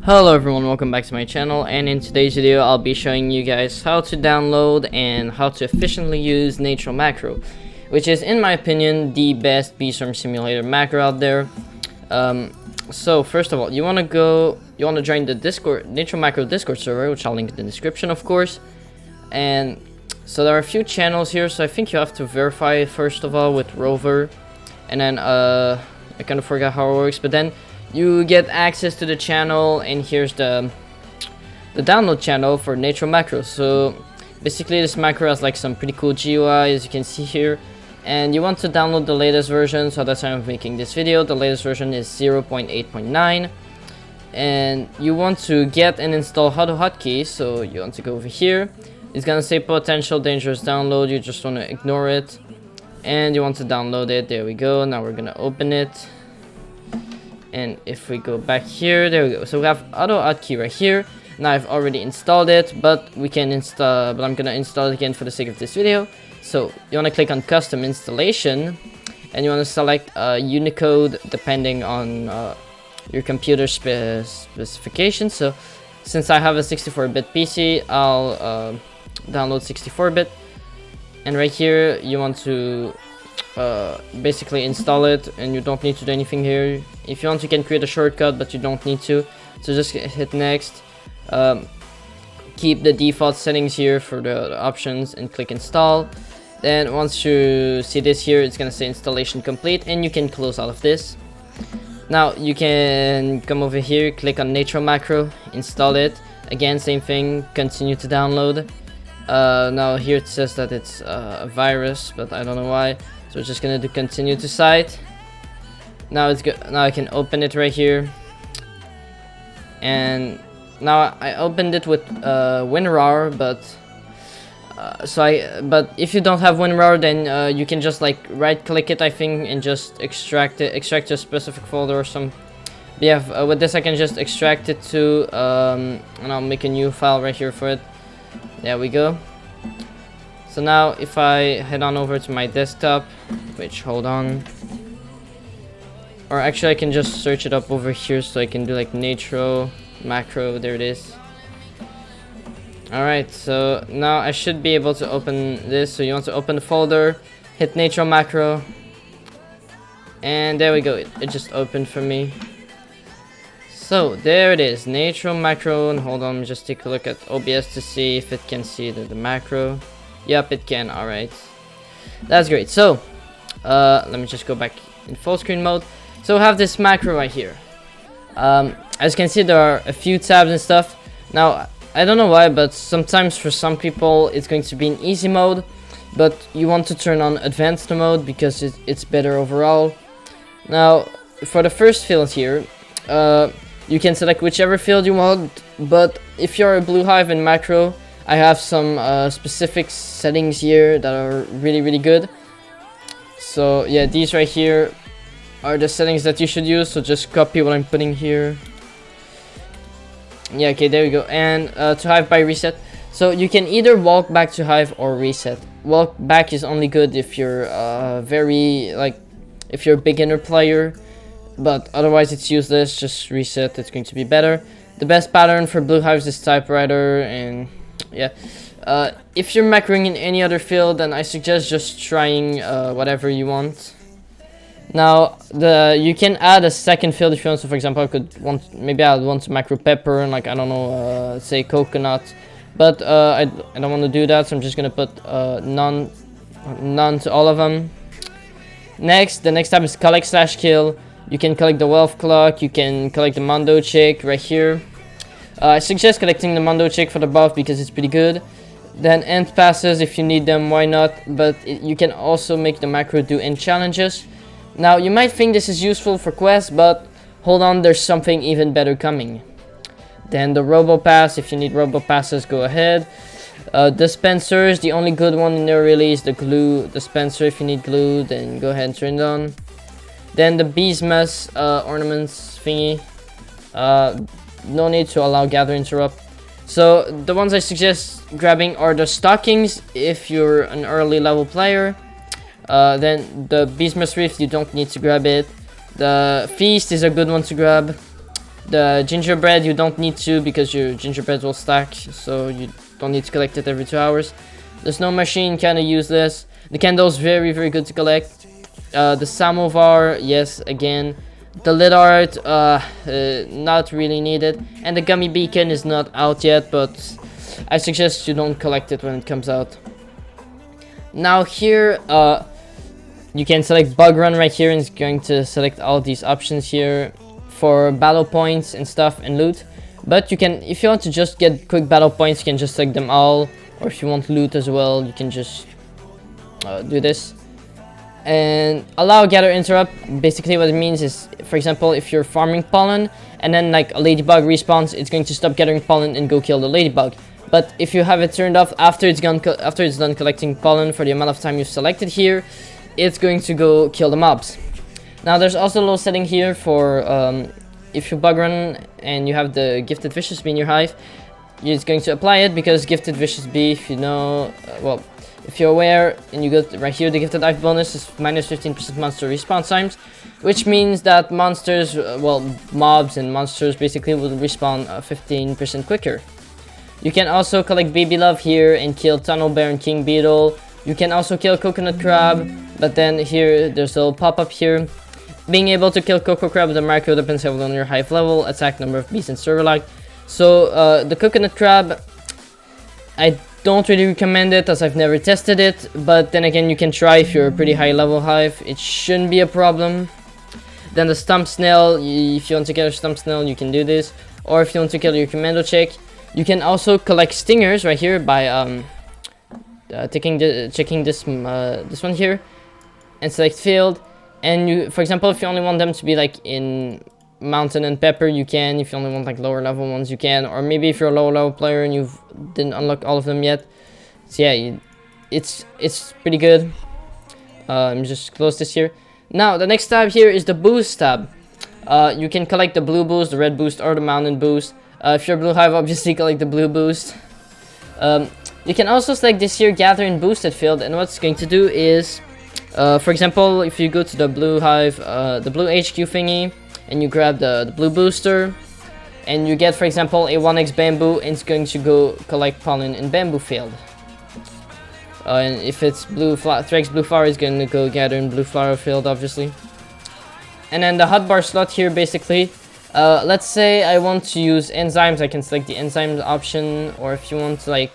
Hello everyone, welcome back to my channel, and in today's video I'll be showing you guys how to download and how to efficiently use Natro macro, which is in my opinion the best beestorm simulator macro out there. So first of all, you want to join the Discord Natro macro Discord server, which I'll link in the description of course. And so there are a few channels here, so I think you have to verify first of all with Rover, and then I kind of forgot how it works, but then you get access to the channel, and here's the download channel for Natro macro. So basically this macro has like some pretty cool GUI, as you can see here, and you want to download the latest version, so that's why I'm making this video. The latest version is 0.8.9, and you want to get and install hotkeys. So you want to go over here, it's gonna say potential dangerous download, you just want to ignore it, and you want to download it. There we go. Now we're gonna open it. And if we go back here, there we go. So we have auto hotkey right here. Now I've already installed it, but we can install. But I'm gonna install it again for the sake of this video. So you want to click on custom installation, and you want to select Unicode depending on your computer specification. So since I have a 64-bit PC, I'll download 64-bit. And right here, you want to basically install it, and you don't need to do anything here. If you want, you can create a shortcut, but you don't need to, so just hit next. Keep the default settings here for the options and click install. Then once you see this here, it's gonna say installation complete, and you can close out of this. Now you can come over here, click on Natro macro, install it again, same thing, continue to download. Now here it says that it's a virus, but I don't know why. So we're just gonna do continue to site. Now it's good. Now I can open it right here, and now I opened it with WinRAR, but but if you don't have WinRAR, then you can just like right click it, I think, and just extract a specific folder or some. Yeah, with this I can just extract it to and I'll make a new file right here for it. There we go. So now if I head on over to my desktop, which, hold on, or actually I can just search it up over here, so I can do like Natro macro. There it is. Alright, so now I should be able to open this. So you want to open the folder, hit Natro macro, and there we go, it just opened for me. So there it is, Natro macro. And hold on, just take a look at OBS to see if it can see the macro. Yep, it can. Alright, that's great. So let me just go back in full screen mode. So we have this macro right here. As you can see, there are a few tabs and stuff. Now I don't know why, but sometimes for some people it's going to be in easy mode, but you want to turn on advanced mode because it's better overall. Now for the first field here, you can select whichever field you want, but if you're a Bluehive in macro, I have some specific settings here that are really good. So yeah, these right here are the settings that you should use, so just copy what I'm putting here. Yeah, okay, there we go. And to Hive by reset, so you can either walk back to Hive or reset. Walk back is only good if you're if you're a beginner player, but otherwise it's useless. Just reset, it's going to be better. The best pattern for Bluehives is typewriter, and yeah. If you're macroing in any other field, then I suggest just trying whatever you want. Now you can add a second field if you want. So for example, maybe I want to macro pepper and, like, I don't know, say coconut, but I don't want to do that, so I'm just gonna put none to all of them. The next tab is collect / kill. You can collect the wealth clock, you can collect the Mondo chick right here. I suggest collecting the Mondo chick for the buff because it's pretty good. Then end passes, if you need them, why not? But you can also make the macro do end challenges. Now you might think this is useful for quests, but hold on, there's something even better coming. Then the robo pass, if you need robo passes, go ahead. Dispensers, the only good one in there really is the glue dispenser. If you need glue, then go ahead and turn it on. Then the bees mess ornaments thingy, no need to allow gather interrupt. So the ones I suggest grabbing are the stockings if you're an early level player. Then the Beastmas Rift, you don't need to grab it. The Feast is a good one to grab. The gingerbread you don't need to, because your gingerbread will stack, so you don't need to collect it every 2 hours. The snow machine, kind of useless. The candles, very good to collect. The samovar, yes, again. The lid art, not really needed. And the gummy beacon is not out yet, but I suggest you don't collect it when it comes out. Now here, you can select bug run right here, and it's going to select all these options here for battle points and stuff and loot. But you can, if you want to just get quick battle points, you can just select them all. Or if you want loot as well, you can just do this. And allow gather interrupt. Basically what it means is, for example, if you're farming pollen and then like a ladybug respawns, it's going to stop gathering pollen and go kill the ladybug. But if you have it turned off after it's done collecting pollen for the amount of time you've selected here, it's going to go kill the mobs. Now there's also a little setting here for if you bug run and you have the gifted vicious bee in your hive, it's going to apply it, because gifted vicious bee, if you know, well, if you're aware, and you go right here, the gifted hive bonus is minus 15% monster respawn times, which means that monsters, well, mobs and monsters basically will respawn 15% quicker. You can also collect baby love here and kill tunnel bear and king beetle. You can also kill coconut crab, but then here there's a little pop-up here. Being able to kill cocoa crab with a macro depends heavily on your hive level, attack, number of bees, and server lag. So the coconut crab, I don't really recommend it as I've never tested it, but then again you can try if you're a pretty high level hive. It shouldn't be a problem. Then the stump snail, if you want to kill a stump snail, you can do this. Or if you want to kill your commando chick, you can also collect stingers right here by checking this one here and select field. And you, for example, if you only want them to be like in mountain and pepper, you can. If you only want like lower level ones, you can. Or maybe if you're a lower level player and you didn't unlock all of them yet, so yeah, it's pretty good. Let me just close this here. Now the next tab here is the boost tab. You can collect the blue boost, the red boost, or the mountain boost. If you're blue hive, obviously collect the blue boost. You can also select this here, gather in boosted field, and what it's going to do is, for example, if you go to the blue hive, the blue HQ thingy, and you grab the blue booster, and you get, for example, a 1x bamboo, and it's going to go collect pollen in bamboo field. And if it's blue 3x blue flower, it's going to go gather in blue flower field, obviously. And then the hotbar slot here, basically, let's say I want to use enzymes, I can select the enzymes option. Or if you want to like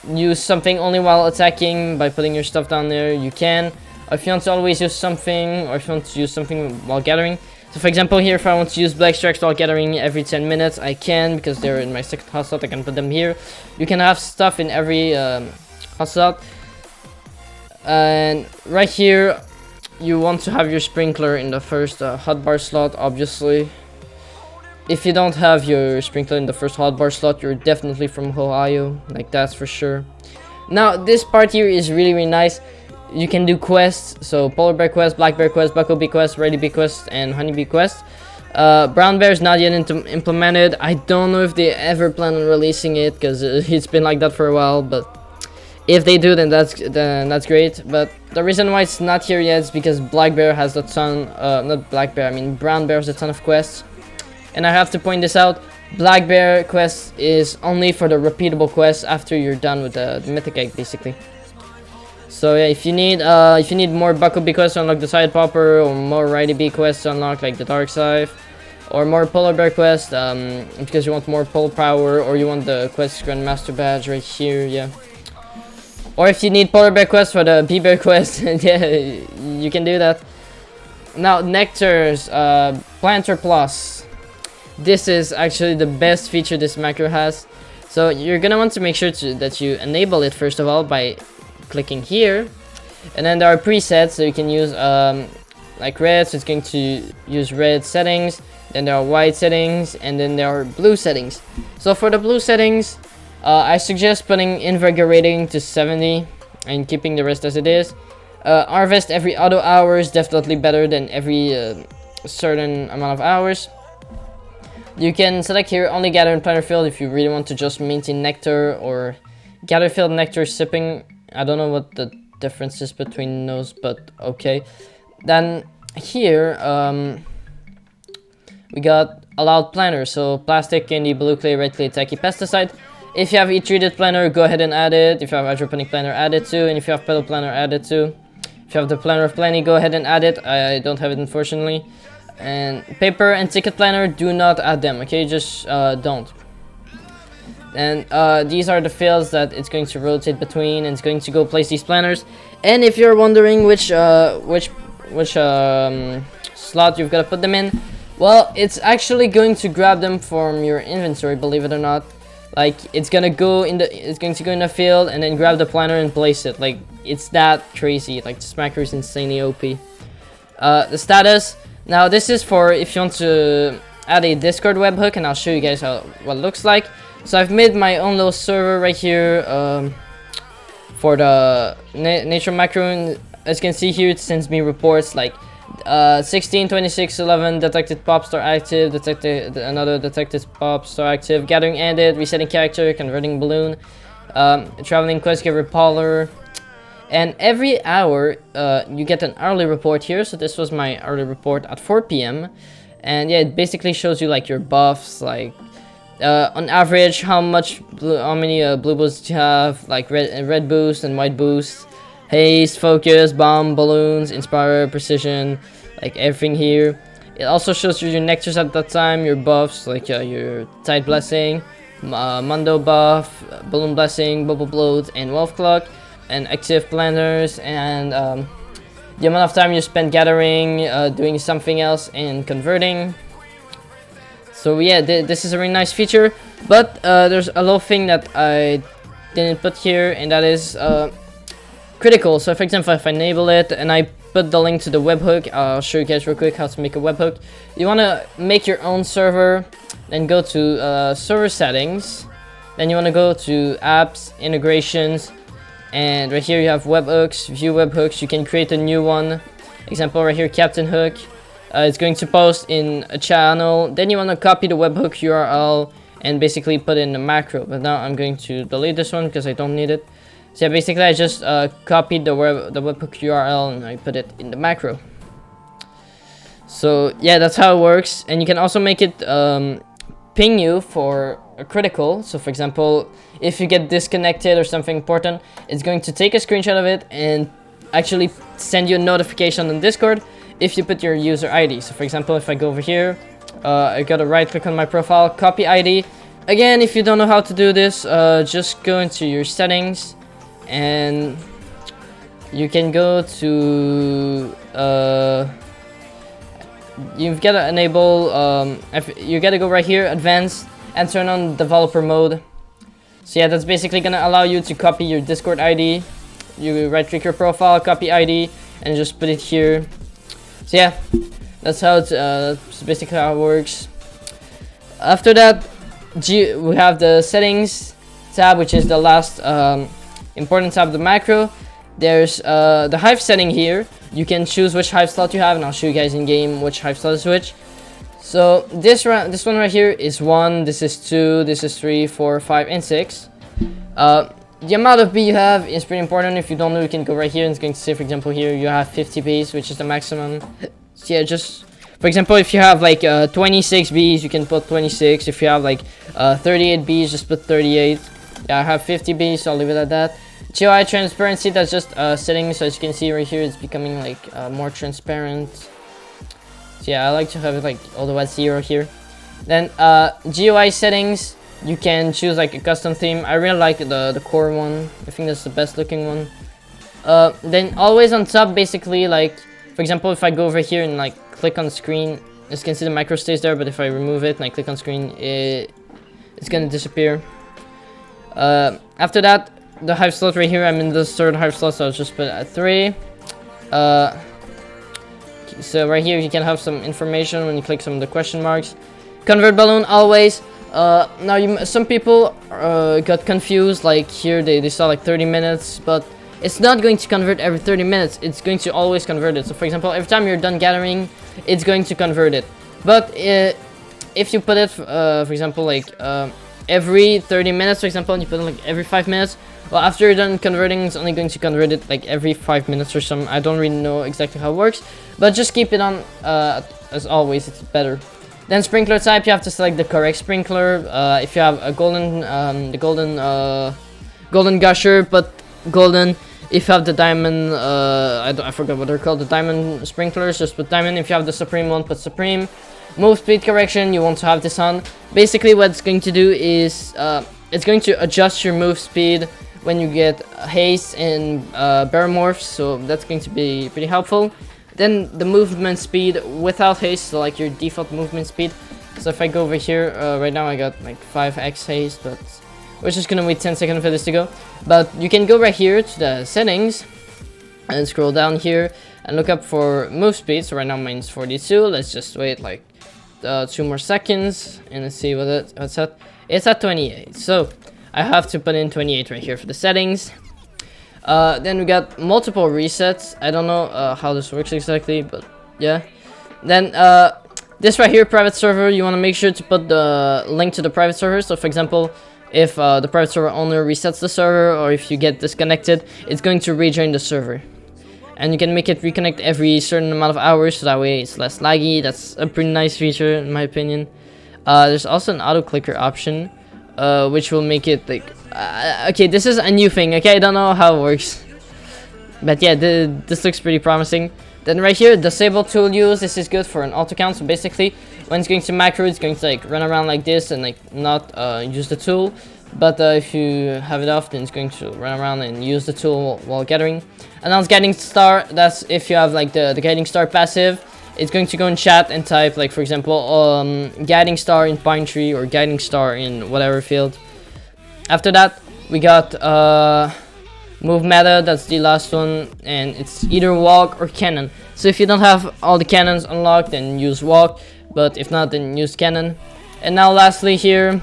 use something only while attacking by putting your stuff down there, you can. Or if you want to always use something, or if you want to use something while gathering. So for example here, if I want to use black extracts while gathering every 10 minutes, I can, because they're in my second hot slot. I can put them here. You can have stuff in every hot slot. And right here, you want to have your sprinkler in the first hotbar slot, obviously. If you don't have your sprinkler in the first hotbar slot, you're definitely from Ohio, like that's for sure. Now this part here is really nice. You can do quests, so polar bear quest, black bear quest, bucklebee quest, ready bee quest, and honeybee quest. Brown bear is not yet implemented. I don't know if they ever plan on releasing it, because it's been like that for a while, but if they do, then that's great. But the reason why it's not here yet is because black bear has a ton, not black bear, I mean brown bear has a ton of quests. And I have to point this out, black bear quest is only for the repeatable quests after you're done with the mythic egg, basically. So yeah, if you need more bucklebee quests to unlock the side popper, or more righty bee quests to unlock like the dark scythe, or more polar bear quest, because you want more pole power, or you want the quest grandmaster badge right here, yeah. Or if you need polar bear quest for the bee bear quest, yeah, you can do that. Now nectars, planter plus. This is actually the best feature this macro has. So you're gonna want to make sure that you enable it first of all by clicking here. And then there are presets, so you can use like red, so it's going to use red settings. Then there are white settings, and then there are blue settings. So for the blue settings, I suggest putting invigorating to 70 and keeping the rest as it is. Harvest every auto hours, definitely better than every certain amount of hours. You can select here only gather in planter field if you really want to just maintain nectar, or gather field nectar sipping. I don't know what the difference is between those, but okay. Then here, we got allowed planner. So plastic, candy, blue clay, red clay, tacky, pesticide. If you have heat treated planner, go ahead and add it. If you have hydroponic planner, add it too. And if you have pedal planner, add it too. If you have the planner of planning, go ahead and add it. I don't have it, unfortunately. And paper and ticket planner, do not add them, okay? Just don't. And these are the fields that it's going to rotate between, and it's going to go place these planners. And if you're wondering which slot you've got to put them in, well, it's actually going to grab them from your inventory, believe it or not. Like, it's going to go in the field and then grab the planner and place it. Like, it's that crazy. Like, this macro is insanely OP. The status. Now, this is for if you want to add a Discord webhook, and I'll show you guys what it looks like. So I've made my own little server right here for the Natro macro. And as you can see here, it sends me reports like 16, 26, 11 detected pop star active, another detected pop star active, gathering ended, resetting character, converting balloon, traveling quest, get repoller. And every hour you get an hourly report here. So this was my hourly report at 4 p.m. and yeah, it basically shows you like your buffs, like on average how many blue boosts you have, like red boost and white boost, haste, focus, bomb, balloons, inspire, precision, like everything here. It also shows you your nectars at that time, your buffs, like your tide blessing, mundo buff, balloon blessing, bubble bloat, and wolf clock, and active planners, and the amount of time you spend gathering, doing something else, and converting. So yeah, this is a really nice feature, but there's a little thing that I didn't put here, and that is critical. So for example, if I enable it and I put the link to the webhook, I'll show you guys real quick how to make a webhook. You want to make your own server, then go to server settings, then you want to go to apps, integrations, and right here you have webhooks, view webhooks. You can create a new one. Example right here, Captain Hook. It's going to post in a channel. Then you want to copy the webhook URL and basically put it in the macro. But now I'm going to delete this one because I don't need it. So yeah, basically I just copied the webhook URL and I put it in the macro. So yeah, that's how it works. And you can also make it ping you for a critical. So for example, if you get disconnected or something important, it's going to take a screenshot of it and actually send you a notification on Discord if you put your user ID. So for example, if I go over here, I gotta right click on my profile, copy ID. Again, if you don't know how to do this, just go into your settings and you can go to you've got to enable you got to go right here, advanced, and turn on developer mode. So yeah, that's basically gonna allow you to copy your Discord ID. You right click your profile, copy ID, and just put it here. So yeah, that's how it's basically how it works. After that, we have the settings tab, which is the last important tab of the macro. There's the hive setting here. You can choose which hive slot you have, and I'll show you guys in game which hive slot is which. So this one right here is 1, this is 2, this is 3, 4, 5, and 6. The amount of bee you have is pretty important. If you don't know, you can go right here and it's going to say, for example, here you have 50 bees, which is the maximum. So yeah, just for example, if you have like 26 bees, you can put 26. If you have like 38 bees, just put 38. Yeah, I have 50 bees, so I'll leave it at that. GUI transparency, that's just settings. So as you can see right here, it's becoming like more transparent. So yeah, I like to have it like all the way at 0 here. Then GUI settings, you can choose like a custom theme. I really like the core one. I think that's the best looking one. Then always on top, basically, like for example, if I go over here and like click on screen, as you can see the macro stays there, but if I remove it and I click on screen, it's gonna disappear. After that, the hive slot right here, I'm in the third hive slot, so I'll just put it at 3. So right here you can have some information when you click some of the question marks. Convert balloon always. Now some people got confused, like here they saw like 30 minutes, but it's not going to convert every 30 minutes. It's going to always convert it. So for example, every time you're done gathering, it's going to convert it. But if you put it, for example, like every 30 minutes, for example, and you put it like every 5 minutes, well, after you're done converting, it's only going to convert it like every 5 minutes or something. I don't really know exactly how it works, but just keep it on as always. It's better. Then sprinkler type, you have to select the correct sprinkler. If you have a golden, golden gusher, but golden. If you have the diamond, I forgot what they're called, the diamond sprinklers, just put diamond. If you have the supreme one, put supreme. Move speed correction, you want to have this on. Basically what it's going to do is, it's going to adjust your move speed when you get haste and baramorphs, so that's going to be pretty helpful. Then the movement speed without haste, so like your default movement speed. So if I go over here, right now I got like 5x haste, but we're just gonna wait 10 seconds for this to go. But you can go right here to the settings and scroll down here and look up for move speed. So right now mine's 42. Let's just wait like 2 more seconds and let's see what's at. It's at 28. So I have to put in 28 right here for the settings. Then we got multiple resets. I don't know how this works exactly, but yeah. Then this right here, private server, you want to make sure to put the link to the private server. So for example, if the private server owner resets the server, or if you get disconnected, it's going to rejoin the server. And you can make it reconnect every certain amount of hours, so that way it's less laggy. That's a pretty nice feature in my opinion. There's also an auto clicker option, which will make it like okay, this is a new thing. Okay, I don't know how it works, but yeah, this looks pretty promising. Then right here, disable tool use. This is good for an auto count. So basically, when it's going to macro, it's going to like run around like this and like not use the tool. But if you have it off, then it's going to run around and use the tool while gathering. Announce guiding star. That's if you have like the guiding star passive. It's going to go in chat and type like, for example, guiding star in pine tree or guiding star in whatever field. After that, we got move meta. That's the last one, and it's either walk or cannon. So if you don't have all the cannons unlocked, then use walk, but if not, then use cannon. And now lastly here,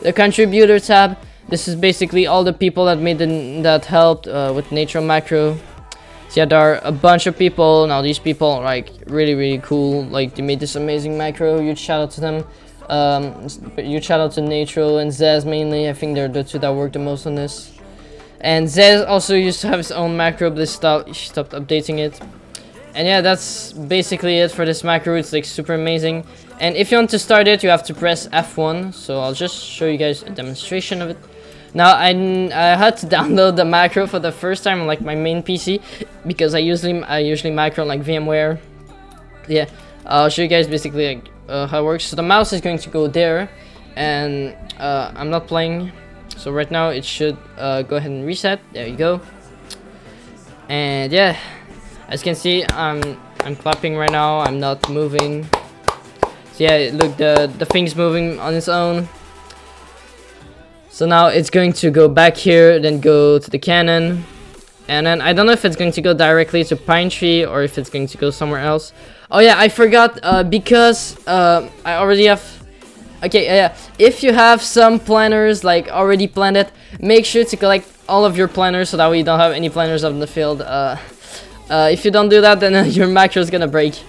the contributor tab. This is basically all the people that helped with Natro macro. So yeah, there are a bunch of people. Now these people are like really cool. Like they made this amazing macro. Huge shout out to them. Huge shout out to Natro and Zez mainly. I think they're the two that worked the most on this. And Zez also used to have his own macro, but he stopped updating it. And yeah, that's basically it for this macro. It's like super amazing. And if you want to start it, you have to press F1. So I'll just show you guys a demonstration of it. Now I had to download the macro for the first time on like my main PC, because I usually macro on like VMware. Yeah, I'll show you guys basically like how it works. So the mouse is going to go there, and I'm not playing. So right now it should go ahead and reset. There you go. And yeah, as you can see, I'm clapping right now. I'm not moving. So yeah, look, the thing's moving on its own. So now it's going to go back here, then go to the cannon, and then I don't know if it's going to go directly to pine tree or if it's going to go somewhere else. Oh yeah, I forgot, because I already have. Okay, yeah. If you have some planners like already planned, make sure to collect all of your planners so that way you don't have any planners up in the field. If you don't do that, then your macro is gonna break.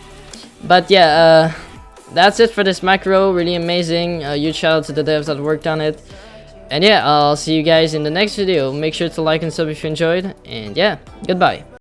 But yeah, that's it for this macro. Really amazing. Huge shout out to the devs that worked on it. And yeah, I'll see you guys in the next video. Make sure to like and sub if you enjoyed. And yeah, goodbye.